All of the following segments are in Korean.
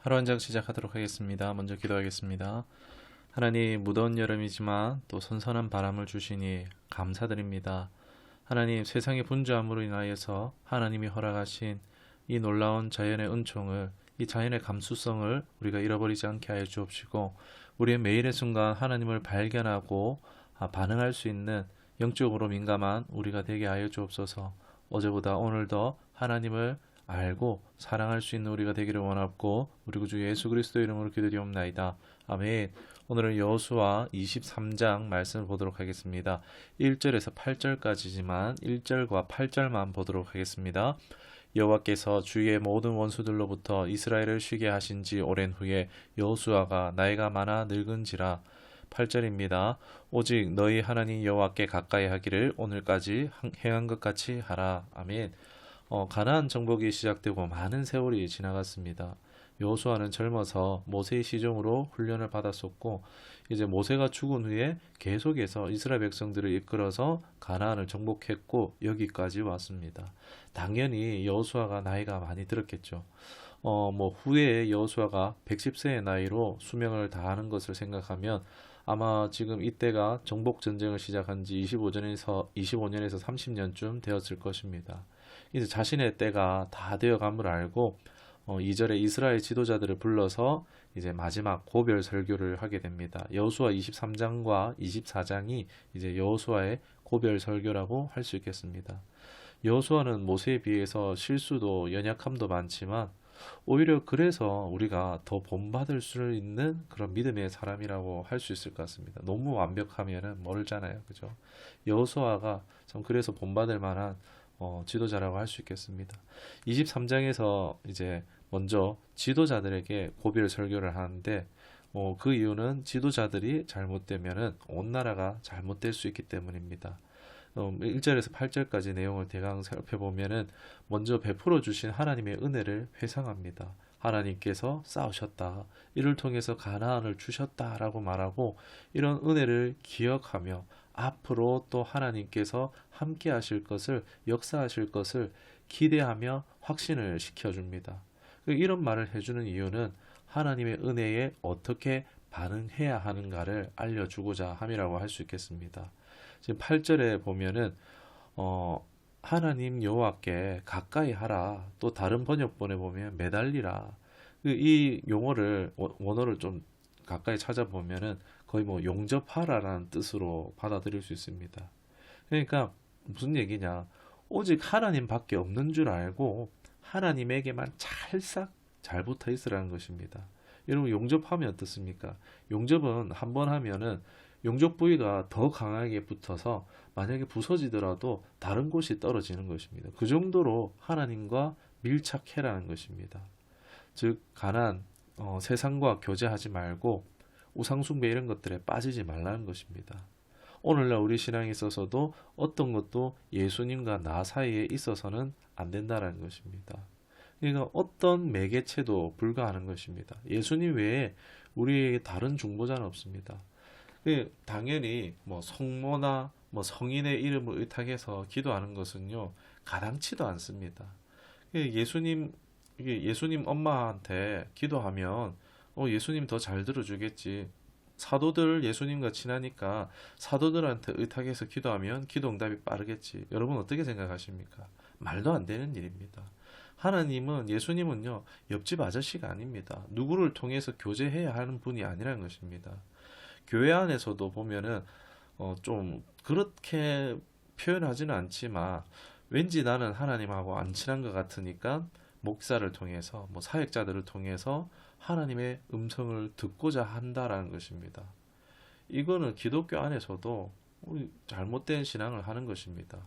하루 한 장 시작하도록 하겠습니다. 먼저 기도하겠습니다. 하나님, 무더운 여름이지만 또 선선한 바람을 주시니 감사드립니다. 하나님, 세상의 분주함으로 인하여서 하나님이 허락하신 이 놀라운 자연의 은총을, 이 자연의 감수성을 우리가 잃어버리지 않게 하여 주옵시고, 우리의 매일의 순간 하나님을 발견하고 반응할 수 있는 영적으로 민감한 우리가 되게 하여 주옵소서. 어제보다 오늘 더 하나님을 알고 사랑할 수 있는 우리가 되기를 원하고, 우리 구주 예수 그리스도 이름으로 기도드리옵나이다. 아멘. 오늘은 여호수아 23장 말씀을 보도록 하겠습니다. 1절에서 8절까지지만 1절과 8절만 보도록 하겠습니다. 여호와께서 주의 모든 원수들로부터 이스라엘을 쉬게 하신 지 오랜 후에 여호수아가 나이가 많아 늙은지라. 8절입니다. 오직 너희 하나님 여호와께 가까이 하기를 오늘까지 행한 것 같이 하라. 아멘. 가나안 정복이 시작되고 많은 세월이 지나갔습니다. 여호수아는 젊어서 모세의 시종으로 훈련을 받았었고, 이제 모세가 죽은 후에 계속해서 이스라엘 백성들을 이끌어서 가나안을 정복했고 여기까지 왔습니다. 당연히 여호수아가 나이가 많이 들었겠죠. 후에 여호수아가 110세의 나이로 수명을 다하는 것을 생각하면 아마 지금 이때가 정복 전쟁을 시작한 지 25년에서 30년쯤 되었을 것입니다. 이제 자신의 때가 다 되어감을 알고 2절에 이스라엘 지도자들을 불러서 이제 마지막 고별 설교를 하게 됩니다. 여호수아 23장과 24장이 이제 여호수아의 고별 설교라고 할 수 있겠습니다. 여호수아는 모세에 비해서 실수도 연약함도 많지만 오히려 그래서 우리가 더 본받을 수 있는 그런 믿음의 사람이라고 할 수 있을 것 같습니다. 너무 완벽하면은 멀잖아요. 그죠? 여호수아가 참 그래서 본받을 만한 지도자라고 할 수 있겠습니다. 23장에서 이제 먼저 지도자들에게 고별 설교를 하는데, 그 이유는 지도자들이 잘못되면은 온 나라가 잘못될 수 있기 때문입니다. 1절에서 8절까지 내용을 대강 살펴보면은 먼저 베풀어 주신 하나님의 은혜를 회상합니다. 하나님께서 싸우셨다. 이를 통해서 가나안을 주셨다라고 말하고, 이런 은혜를 기억하며 앞으로 또 하나님께서 함께 하실 것을, 역사하실 것을 기대하며 확신을 시켜줍니다. 이런 말을 해주는 이유는 하나님의 은혜에 어떻게 반응해야 하는가를 알려주고자 함이라고 할 수 있겠습니다. 지금 8절에 보면은 하나님 여호와께 가까이 하라. 또 다른 번역본에 보면 매달리라. 이 용어를 원어를 좀 가까이 찾아보면은 거의 뭐 용접하라라는 뜻으로 받아들일 수 있습니다. 그러니까 무슨 얘기냐? 오직 하나님밖에 없는 줄 알고 하나님에게만 찰싹 잘 붙어 있으라는 것입니다. 여러분, 용접하면 어떻습니까? 용접은 한 번 하면은 용접 부위가 더 강하게 붙어서 만약에 부서지더라도 다른 곳이 떨어지는 것입니다. 그 정도로 하나님과 밀착해라는 것입니다. 즉 가난, 세상과 교제하지 말고 우상숭배 이런 것들에 빠지지 말라는 것입니다. 오늘날 우리 신앙에 있어서도 어떤 것도 예수님과 나 사이에 있어서는 안 된다는 것입니다. 그러니까 어떤 매개체도 불가하는 것입니다. 예수님 외에 우리에게 다른 중보자는 없습니다. 당연히 뭐 성모나 뭐 성인의 이름을 의탁해서 기도하는 것은요 가당치도 않습니다. 예수님 엄마한테 기도하면 예수님 더 잘 들어주겠지. 사도들 예수님과 친하니까 사도들한테 의탁해서 기도하면 기도 응답이 빠르겠지. 여러분 어떻게 생각하십니까? 말도 안 되는 일입니다. 하나님은, 예수님은요 옆집 아저씨가 아닙니다. 누구를 통해서 교제해야 하는 분이 아니라는 것입니다. 교회 안에서도 보면은 좀 그렇게 표현하지는 않지만 왠지 나는 하나님하고 안 친한 것 같으니까 목사를 통해서 뭐 사역자들을 통해서 하나님의 음성을 듣고자 한다라는 것입니다. 이거는 기독교 안에서도 잘못된 신앙을 하는 것입니다.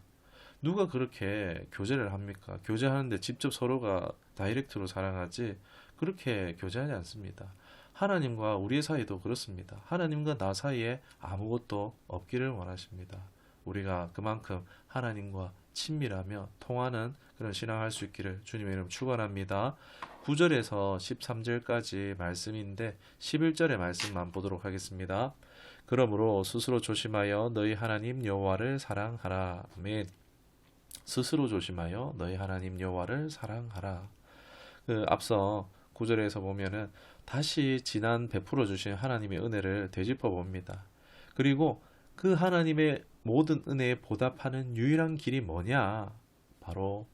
누가 그렇게 교제를 합니까? 교제하는데 직접 서로가 다이렉트로 사랑하지 그렇게 교제하지 않습니다. 하나님과 우리의 사이도 그렇습니다. 하나님과 나 사이에 아무것도 없기를 원하십니다. 우리가 그만큼 하나님과 친밀하며 통하는 그런 신앙할 수 있기를 주님의 이름 축원합니다. 9절에서 13절까지 말씀인데 11절의 말씀만 보도록 하겠습니다. 그러므로 스스로 조심하여 너희 하나님 여호와를 사랑하라. 아멘. 스스로 조심하여 너희 하나님 여호와를 사랑하라. 앞서 9절에서 보면은 다시 지난 베풀어 주신 하나님의 은혜를 되짚어 봅니다. 그리고 그 하나님의 모든 은혜에 보답하는 유일한 길이 뭐냐? 바로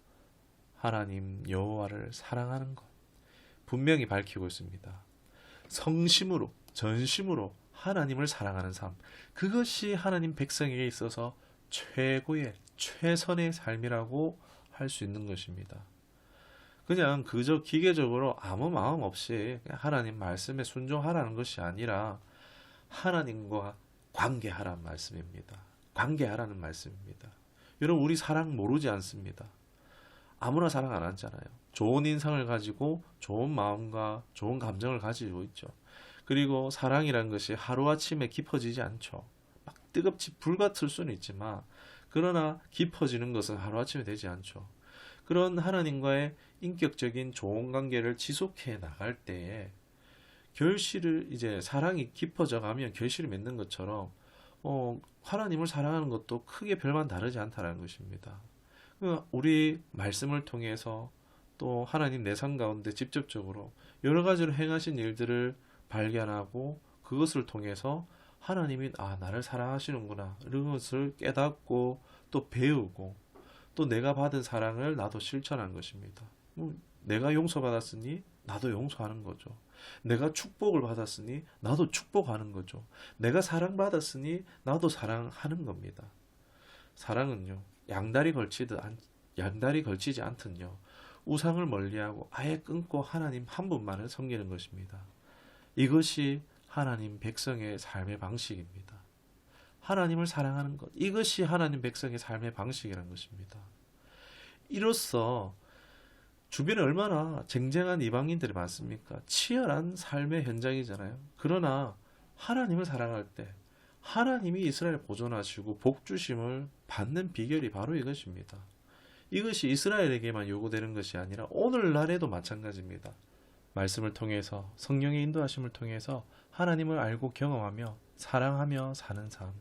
하나님 여호와를 사랑하는 것. 분명히 밝히고 있습니다. 성심으로, 전심으로 하나님을 사랑하는 삶. 그것이 하나님 백성에게 있어서 최고의, 최선의 삶이라고 할 수 있는 것입니다. 그냥 그저 기계적으로 아무 마음 없이 그냥 하나님 말씀에 순종하라는 것이 아니라 하나님과 관계하라는 말씀입니다. 관계하라는 말씀입니다. 여러분, 우리 사랑 모르지 않습니다. 아무나 사랑 안 하잖아요. 좋은 인상을 가지고 좋은 마음과 좋은 감정을 가지고 있죠. 그리고 사랑이란 것이 하루아침에 깊어지지 않죠. 막 뜨겁지 불같을 수는 있지만 그러나 깊어지는 것은 하루아침에 되지 않죠. 그런 하나님과의 인격적인 좋은 관계를 지속해 나갈 때에 결실을 이제 사랑이 깊어져 가면 결실을 맺는 것처럼 하나님을 사랑하는 것도 크게 별반 다르지 않다는 것입니다. 우리 말씀을 통해서 또 하나님 내 삶 가운데 직접적으로 여러 가지로 행하신 일들을 발견하고 그것을 통해서 하나님이 나를 사랑하시는구나 이런 것을 깨닫고 또 배우고 또 내가 받은 사랑을 나도 실천한 것입니다. 내가 용서받았으니 나도 용서하는 거죠. 내가 축복을 받았으니 나도 축복하는 거죠. 내가 사랑받았으니 나도 사랑하는 겁니다. 사랑은요, 양다리 걸치지 않든요, 우상을 멀리하고 아예 끊고 하나님 한 분만을 섬기는 것입니다. 이것이 하나님 백성의 삶의 방식입니다. 하나님을 사랑하는 것, 이것이 하나님 백성의 삶의 방식이라는 것입니다. 이로써 주변에 얼마나 쟁쟁한 이방인들이 많습니까? 치열한 삶의 현장이잖아요. 그러나 하나님을 사랑할 때 하나님이 이스라엘을 보존하시고 복주심을 받는 비결이 바로 이것입니다. 이것이 이스라엘에게만 요구되는 것이 아니라 오늘날에도 마찬가지입니다. 말씀을 통해서 성령의 인도하심을 통해서 하나님을 알고 경험하며 사랑하며 사는 삶,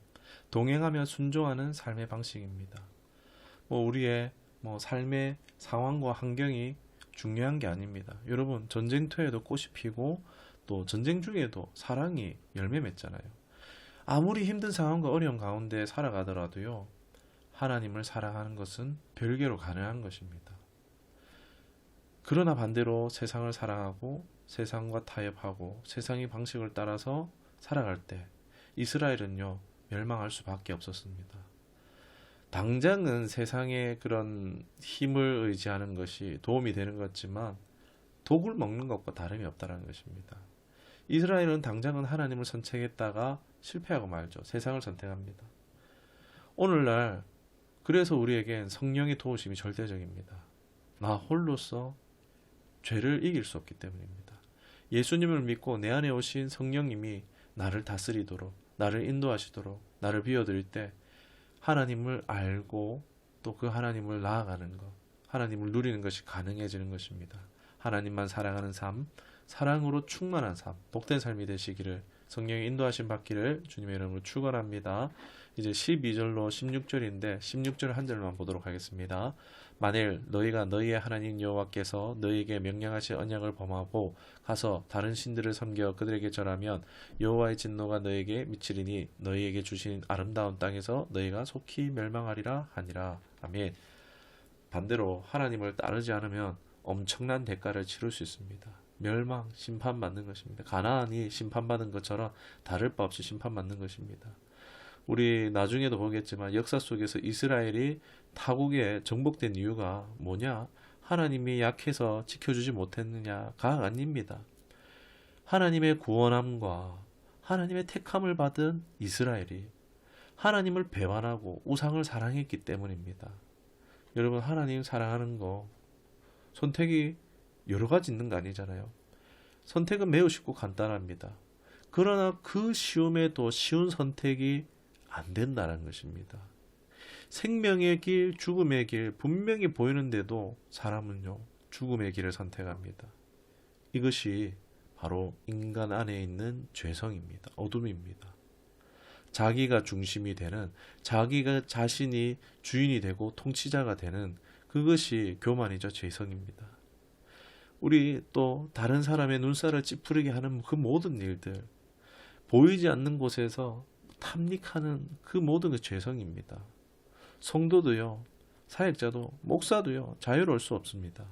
동행하며 순종하는 삶의 방식입니다. 우리의 삶의 상황과 환경이 중요한 게 아닙니다. 여러분, 전쟁터에도 꽃이 피고 또 전쟁 중에도 사랑이 열매 맺잖아요. 아무리 힘든 상황과 어려운 가운데 살아가더라도요, 하나님을 사랑하는 것은 별개로 가능한 것입니다. 그러나 반대로 세상을 사랑하고 세상과 타협하고 세상의 방식을 따라서 살아갈 때 이스라엘은요, 멸망할 수밖에 없었습니다. 당장은 세상의 그런 힘을 의지하는 것이 도움이 되는 것 같지만 독을 먹는 것과 다름이 없다는 것입니다. 이스라엘은 당장은 하나님을 선택했다가 실패하고 말죠. 세상을 선택합니다. 오늘날 그래서 우리에겐 성령의 도우심이 절대적입니다. 나 홀로서 죄를 이길 수 없기 때문입니다. 예수님을 믿고 내 안에 오신 성령님이 나를 다스리도록, 나를 인도하시도록, 나를 비워드릴 때 하나님을 알고 또 그 하나님을 나아가는 것, 하나님을 누리는 것이 가능해지는 것입니다. 하나님만 사랑하는 삶, 사랑으로 충만한 삶, 복된 삶이 되시기를, 성령의 인도하심 받기를 주님의 이름으로 축원합니다. 이제 12절로 16절인데 16절 한 절만 보도록 하겠습니다. 만일 너희가 너희의 하나님 여호와께서 너희에게 명령하신 언약을 범하고 가서 다른 신들을 섬겨 그들에게 절하면 여호와의 진노가 너희에게 미치리니 너희에게 주신 아름다운 땅에서 너희가 속히 멸망하리라 하니라. 아멘. 반대로 하나님을 따르지 않으면 엄청난 대가를 치를 수 있습니다. 멸망, 심판받는 것입니다. 가나안이 심판받은 것처럼 다를 바 없이 심판받는 것입니다. 우리 나중에도 보겠지만 역사 속에서 이스라엘이 타국에 정복된 이유가 뭐냐? 하나님이 약해서 지켜주지 못했느냐가 아닙니다. 하나님의 구원함과 하나님의 택함을 받은 이스라엘이 하나님을 배반하고 우상을 사랑했기 때문입니다. 여러분, 하나님 사랑하는 거 선택이 여러 가지 있는 거 아니잖아요. 선택은 매우 쉽고 간단합니다. 그러나 그 쉬움에도 쉬운 선택이 안 된다는 것입니다. 생명의 길, 죽음의 길 분명히 보이는데도 사람은요, 죽음의 길을 선택합니다. 이것이 바로 인간 안에 있는 죄성입니다. 어둠입니다. 자기가 중심이 되는, 자기가 자신이 주인이 되고 통치자가 되는 그것이 교만이죠. 죄성입니다. 우리 또 다른 사람의 눈살을 찌푸리게 하는 그 모든 일들, 보이지 않는 곳에서 탐닉하는 그 모든 그 죄성입니다. 성도도요, 사역자도, 목사도요, 자유로울 수 없습니다.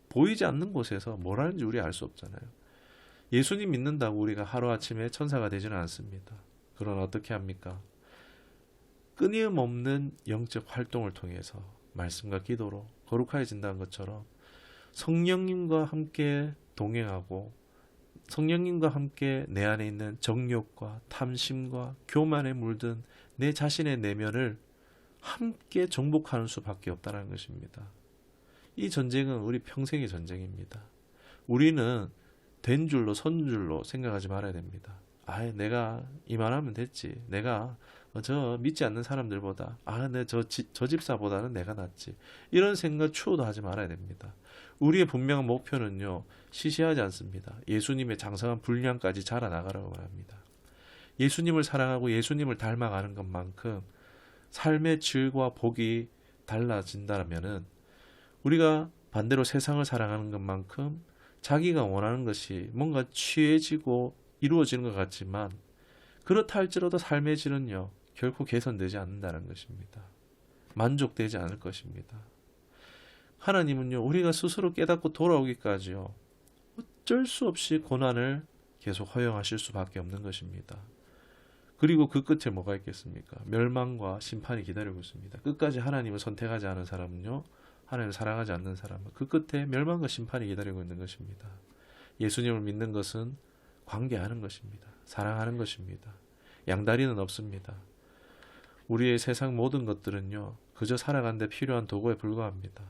보이지 않는 곳에서 뭘 하는지 우리 알 수 없잖아요. 예수님 믿는다고 우리가 하루아침에 천사가 되지는 않습니다. 그러나 어떻게 합니까? 끊임없는 영적 활동을 통해서 말씀과 기도로 거룩해진다는 것처럼 성령님과 함께 동행하고 성령님과 함께 내 안에 있는 정욕과 탐심과 교만에 물든 내 자신의 내면을 함께 정복하는 수밖에 없다는 것입니다. 이 전쟁은 우리 평생의 전쟁입니다. 우리는 된 줄로 선 줄로 생각하지 말아야 됩니다. 내가 이만하면 됐지. 내가 저 믿지 않는 사람들보다 저 집사보다는 내가 낫지. 이런 생각 추호도 하지 말아야 됩니다. 우리의 분명한 목표는요, 시시하지 않습니다. 예수님의 장성한 분량까지 자라나가라고 말합니다. 예수님을 사랑하고 예수님을 닮아가는 것만큼 삶의 질과 복이 달라진다면은 우리가 반대로 세상을 사랑하는 것만큼 자기가 원하는 것이 뭔가 취해지고 이루어지는 것 같지만 그렇다 할지라도 삶의 질은요, 결코 개선되지 않는다는 것입니다. 만족되지 않을 것입니다. 하나님은요, 우리가 스스로 깨닫고 돌아오기까지요, 어쩔 수 없이 고난을 계속 허용하실 수밖에 없는 것입니다. 그리고 그 끝에 뭐가 있겠습니까? 멸망과 심판이 기다리고 있습니다. 끝까지 하나님을 선택하지 않은 사람은요, 하나님을 사랑하지 않는 사람은 그 끝에 멸망과 심판이 기다리고 있는 것입니다. 예수님을 믿는 것은 관계하는 것입니다. 사랑하는 것입니다. 양다리는 없습니다. 우리의 세상 모든 것들은요, 그저 살아가는 데 필요한 도구에 불과합니다.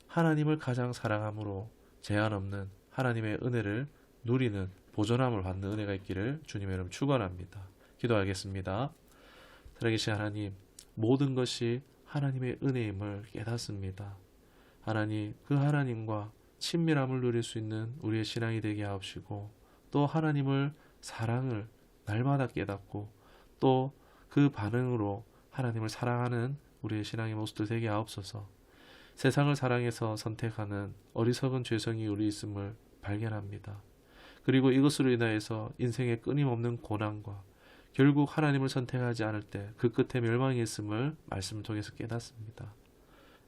하나님을 가장 사랑함으로 제한 없는 하나님의 은혜를 누리는 보존함을 받는 은혜가 있기를 주님의 이름 축원합니다. 기도하겠습니다. 살아계신 하나님, 모든 것이 하나님의 은혜임을 깨닫습니다. 하나님, 그 하나님과 친밀함을 누릴 수 있는 우리의 신앙이 되게 하옵시고, 또 하나님을 사랑을 날마다 깨닫고 또 그 반응으로 하나님을 사랑하는 우리의 신앙의 모습들 되게 하옵소서. 세상을 사랑해서 선택하는 어리석은 죄성이 우리 있음을 발견합니다. 그리고 이것으로 인하여서 인생의 끊임없는 고난과 결국 하나님을 선택하지 않을 때 그 끝에 멸망이 있음을 말씀을 통해서 깨닫습니다.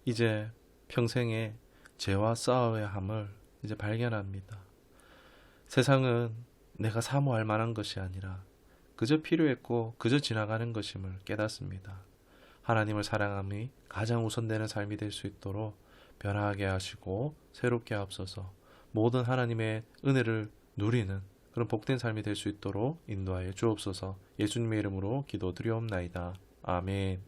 이제 평생에 죄와 싸워야 함을 이제 발견합니다. 세상은 내가 사모할 만한 것이 아니라 그저 필요했고 그저 지나가는 것임을 깨닫습니다. 하나님을 사랑함이 가장 우선되는 삶이 될 수 있도록 변화하게 하시고 새롭게 하옵소서. 모든 하나님의 은혜를 누리는 그런 복된 삶이 될 수 있도록 인도하여 주옵소서. 예수님의 이름으로 기도드리옵나이다. 아멘.